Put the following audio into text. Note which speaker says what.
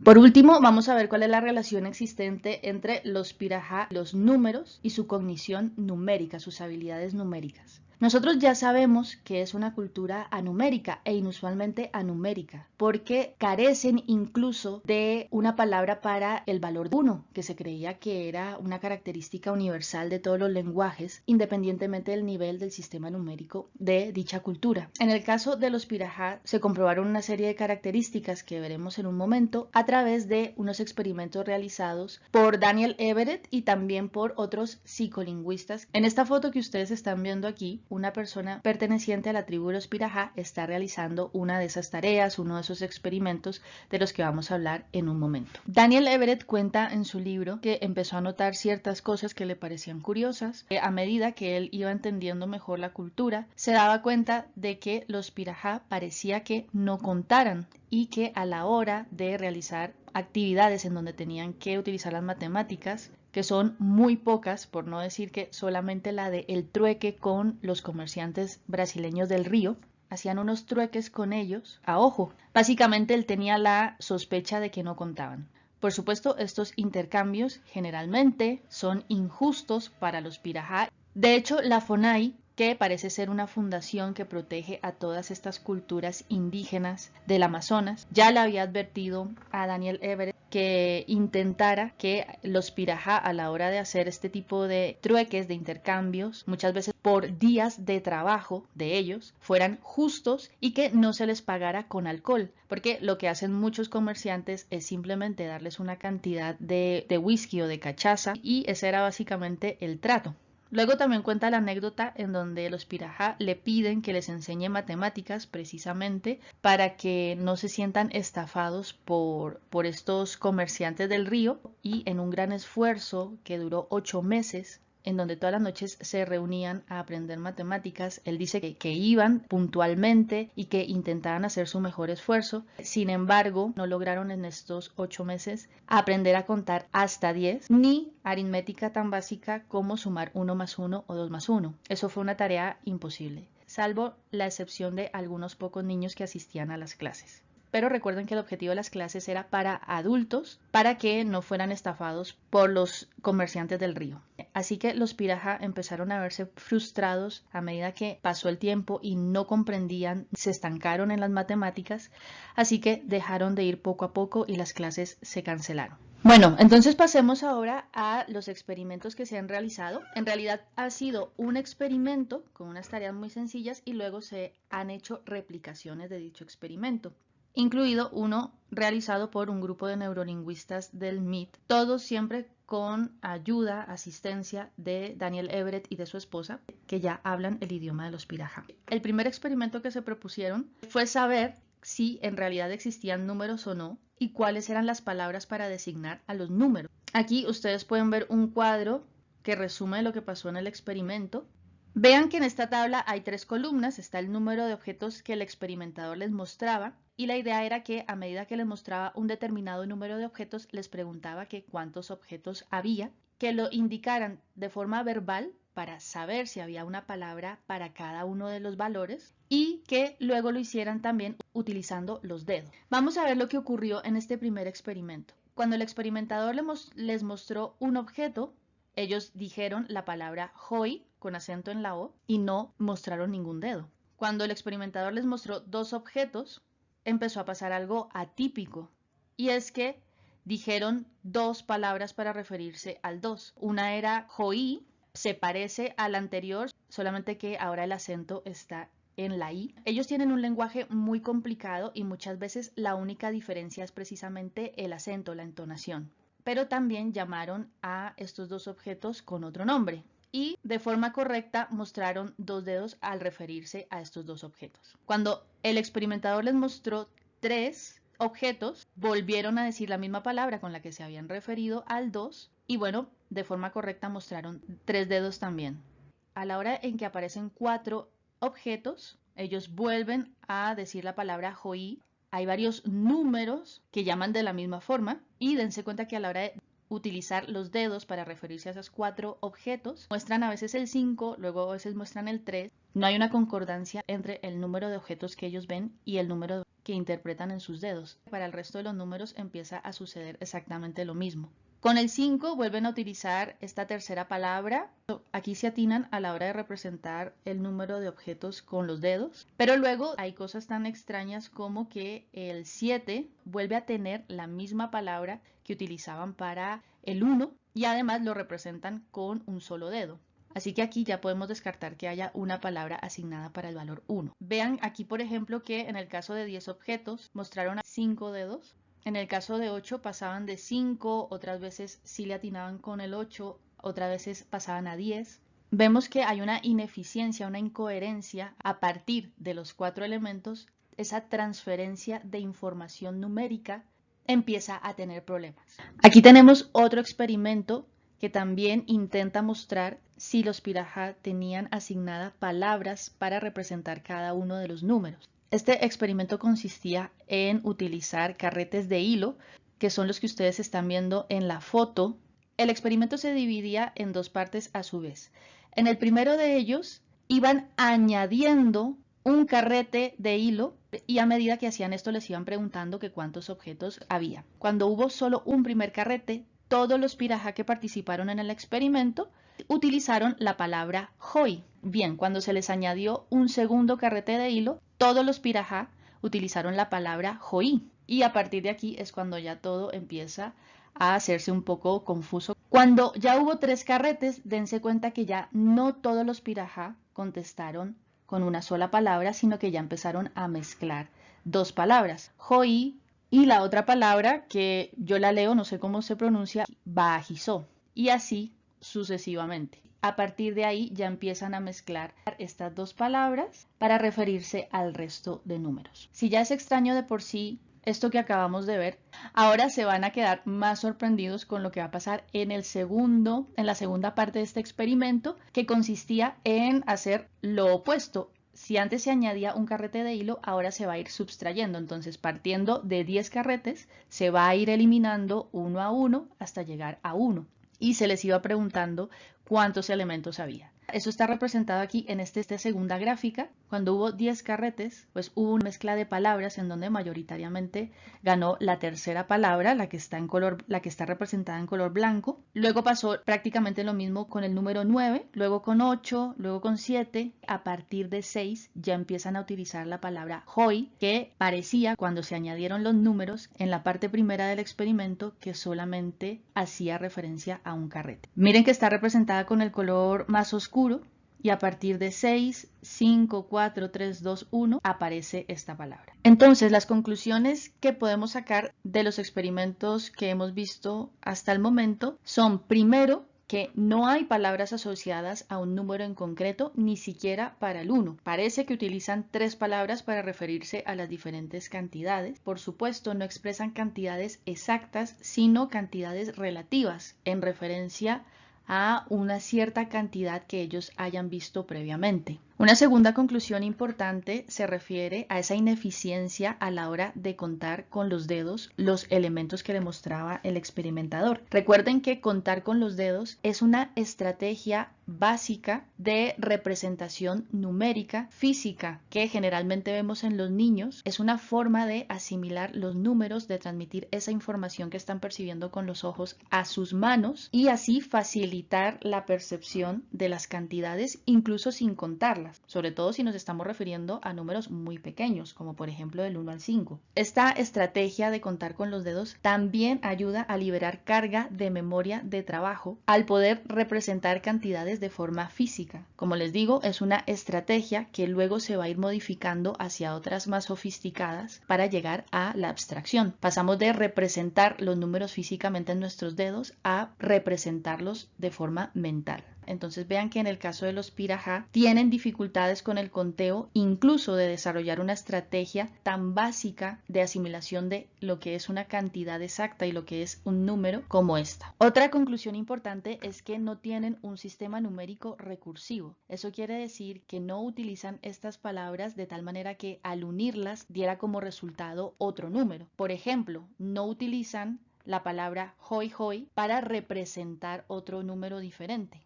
Speaker 1: Por último, vamos a ver cuál es la relación existente entre los pirajá, los números y su cognición numérica, sus habilidades numéricas. Nosotros ya sabemos que es una cultura anumérica e inusualmente anumérica, porque carecen incluso de una palabra para el valor de 1, que se creía que era una característica universal de todos los lenguajes, independientemente del nivel del sistema numérico de dicha cultura. En el caso de los pirajá se comprobaron una serie de características que veremos en un momento a través de unos experimentos realizados por Daniel Everett y también por otros psicolingüistas. En esta foto que ustedes están viendo aquí, una persona perteneciente a la tribu de los pirajá está realizando una de esas tareas, uno de esos experimentos de los que vamos a hablar en un momento. Daniel Everett cuenta en su libro que empezó a notar ciertas cosas que le parecían curiosas. A medida que él iba entendiendo mejor la cultura, se daba cuenta de que los pirajá parecía que no contaran y que a la hora de realizar actividades en donde tenían que utilizar las matemáticas, que son muy pocas, por no decir que solamente la de el trueque con los comerciantes brasileños del río, hacían unos trueques con ellos a ojo. Básicamente él tenía la sospecha de que no contaban. Por supuesto, estos intercambios generalmente son injustos para los pirajá. De hecho, la FONAI, que parece ser una fundación que protege a todas estas culturas indígenas del Amazonas, ya le había advertido a Daniel Everett que intentara que los pirajá a la hora de hacer este tipo de trueques, de intercambios, muchas veces por días de trabajo de ellos, fueran justos y que no se les pagara con alcohol, porque lo que hacen muchos comerciantes es simplemente darles una cantidad de whisky o de cachaza y ese era básicamente el trato. Luego también cuenta la anécdota en donde los pirajá le piden que les enseñe matemáticas precisamente para que no se sientan estafados por estos comerciantes del río y en un gran esfuerzo que duró 8 meses en donde todas las noches se reunían a aprender matemáticas. Él dice que iban puntualmente y que intentaban hacer su mejor esfuerzo. Sin embargo, no lograron en estos 8 meses aprender a contar hasta 10, ni aritmética tan básica como sumar 1 más 1 o 2 más 1. Eso fue una tarea imposible, salvo la excepción de algunos pocos niños que asistían a las clases. Pero recuerden que el objetivo de las clases era para adultos, para que no fueran estafados por los comerciantes del río. Así que los pirajá empezaron a verse frustrados a medida que pasó el tiempo y no comprendían, se estancaron en las matemáticas, así que dejaron de ir poco a poco y las clases se cancelaron. Bueno, entonces pasemos ahora a los experimentos que se han realizado. En realidad ha sido un experimento con unas tareas muy sencillas y luego se han hecho replicaciones de dicho experimento, incluido uno realizado por un grupo de neurolingüistas del MIT, todos siempre con ayuda, asistencia de Daniel Everett y de su esposa, que ya hablan el idioma de los pirajá. El primer experimento que se propusieron fue saber si en realidad existían números o no y cuáles eran las palabras para designar a los números. Aquí ustedes pueden ver un cuadro que resume lo que pasó en el experimento. Vean que en esta tabla hay 3 columnas, está el número de objetos que el experimentador les mostraba y la idea era que a medida que les mostraba un determinado número de objetos, les preguntaba que cuántos objetos había, que lo indicaran de forma verbal para saber si había una palabra para cada uno de los valores y que luego lo hicieran también utilizando los dedos. Vamos a ver lo que ocurrió en este primer experimento. Cuando el experimentador les mostró un objeto, ellos dijeron la palabra hoy con acento en la O y no mostraron ningún dedo. Cuando el experimentador les mostró 2 objetos, empezó a pasar algo atípico y es que dijeron 2 palabras para referirse al 2. Una era hoy, se parece a la anterior, solamente que ahora el acento está en la I. Ellos tienen un lenguaje muy complicado y muchas veces la única diferencia es precisamente el acento, la entonación. Pero también llamaron a estos 2 objetos con otro nombre y de forma correcta mostraron 2 dedos al referirse a estos 2 objetos. Cuando el experimentador les mostró 3 objetos, volvieron a decir la misma palabra con la que se habían referido al 2 y bueno, de forma correcta mostraron 3 dedos también. A la hora en que aparecen 4 objetos, ellos vuelven a decir la palabra joí. Hay varios números que llaman de la misma forma y dense cuenta que a la hora de utilizar los dedos para referirse a esos 4 objetos, muestran a veces el 5, luego a veces muestran el 3. No hay una concordancia entre el número de objetos que ellos ven y el número que interpretan en sus dedos. Para el resto de los números empieza a suceder exactamente lo mismo. Con el 5 vuelven a utilizar esta tercera palabra. Aquí se atinan a la hora de representar el número de objetos con los dedos, pero luego hay cosas tan extrañas como que el 7 vuelve a tener la misma palabra que utilizaban para el 1 y además lo representan con un solo dedo. Así que aquí ya podemos descartar que haya una palabra asignada para el valor 1. Vean aquí, por ejemplo, que en el caso de 10 objetos mostraron 5 dedos. En el caso de 8 pasaban de 5, otras veces sí le atinaban con el 8, otras veces pasaban a 10. Vemos que hay una ineficiencia, una incoherencia a partir de los 4 elementos. Esa transferencia de información numérica empieza a tener problemas. Aquí tenemos otro experimento que también intenta mostrar si los Pirahã tenían asignadas palabras para representar cada uno de los números. Este experimento consistía en utilizar carretes de hilo, que son los que ustedes están viendo en la foto. El experimento se dividía en dos partes a su vez. En el primero de ellos iban añadiendo un carrete de hilo y a medida que hacían esto les iban preguntando que cuántos objetos había. Cuando hubo solo un primer carrete, todos los Pirahã que participaron en el experimento utilizaron la palabra Hoi. Bien, cuando se les añadió un segundo carrete de hilo, todos los Pirahã utilizaron la palabra Hoi. Y a partir de aquí es cuando ya todo empieza a hacerse un poco confuso. Cuando ya hubo 3 carretes, dense cuenta que ya no todos los Pirahã contestaron con una sola palabra, sino que ya empezaron a mezclar 2 palabras, Hoi y la otra palabra que yo la leo, no sé cómo se pronuncia, Bajizó, y así sucesivamente. A partir de ahí ya empiezan a mezclar estas 2 palabras para referirse al resto de números. Si ya es extraño de por sí esto que acabamos de ver, ahora se van a quedar más sorprendidos con lo que va a pasar en la segunda parte de este experimento, que consistía en hacer lo opuesto. Si antes se añadía un carrete de hilo, ahora se va a ir subtrayendo. Entonces, partiendo de 10 carretes, se va a ir eliminando uno a uno hasta llegar a 1. Y se les iba preguntando cuántos elementos había. Eso está representado aquí en esta segunda gráfica. Cuando hubo 10 carretes, pues hubo una mezcla de palabras en donde mayoritariamente ganó la tercera palabra, la que está representada en color blanco. Luego pasó prácticamente lo mismo con el número 9, luego con 8, luego con 7. A partir de 6 ya empiezan a utilizar la palabra Hoi, que parecía cuando se añadieron los números en la parte primera del experimento que solamente hacía referencia a un carrete. Miren que está representada con el color más oscuro y a partir de 6, 5, 4, 3, 2, 1 aparece esta palabra. Entonces, las conclusiones que podemos sacar de los experimentos que hemos visto hasta el momento son, primero, que no hay palabras asociadas a un número en concreto, ni siquiera para el 1. Parece que utilizan 3 palabras para referirse a las diferentes cantidades. Por supuesto, no expresan cantidades exactas, sino cantidades relativas, en referencia a una cierta cantidad que ellos hayan visto previamente. Una segunda conclusión importante se refiere a esa ineficiencia a la hora de contar con los dedos los elementos que le mostraba el experimentador. Recuerden que contar con los dedos es una estrategia básica de representación numérica física que generalmente vemos en los niños. Es una forma de asimilar los números, de transmitir esa información que están percibiendo con los ojos a sus manos y así facilitar la percepción de las cantidades incluso sin contarlas, sobre todo si nos estamos refiriendo a números muy pequeños, como por ejemplo del 1 al 5. Esta estrategia de contar con los dedos también ayuda a liberar carga de memoria de trabajo al poder representar cantidades de forma física. Como les digo, es una estrategia que luego se va a ir modificando hacia otras más sofisticadas para llegar a la abstracción. Pasamos de representar los números físicamente en nuestros dedos a representarlos de forma mental. Entonces vean que en el caso de los Pirahã tienen dificultades con el conteo, incluso de desarrollar una estrategia tan básica de asimilación de lo que es una cantidad exacta y lo que es un número como esta. Otra conclusión importante es que no tienen un sistema numérico recursivo. Eso quiere decir que no utilizan estas palabras de tal manera que al unirlas diera como resultado otro número. Por ejemplo, no utilizan la palabra Hoi Hoi para representar otro número diferente.